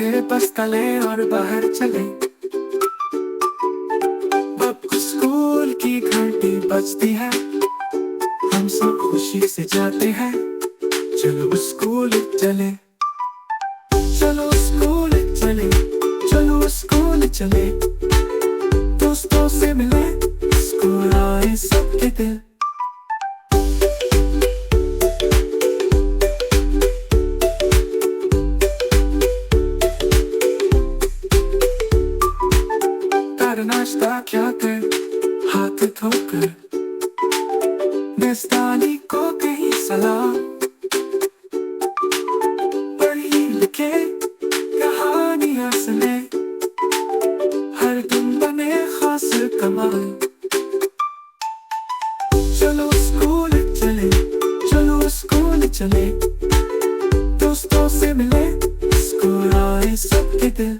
कपड़े बदले और बाहर चले। अब स्कूल की घंटी बजती है, हम सब खुशी से जाते हैं। चलो स्कूल चले, चलो स्कूल चले, चलो स्कूल चले। दोस्तों से मिले, स्कूल आए सबके दिल। नाश्ता क्या कर, हाथ धोकर मेजबानी को कहीं सलाम। पढ़ी लिखे कहानियां सुने, हर दिन बने खास कमाल। चलो स्कूल चले, चलो स्कूल चले। दोस्तों से मिले, स्कूल आए सबके दिल।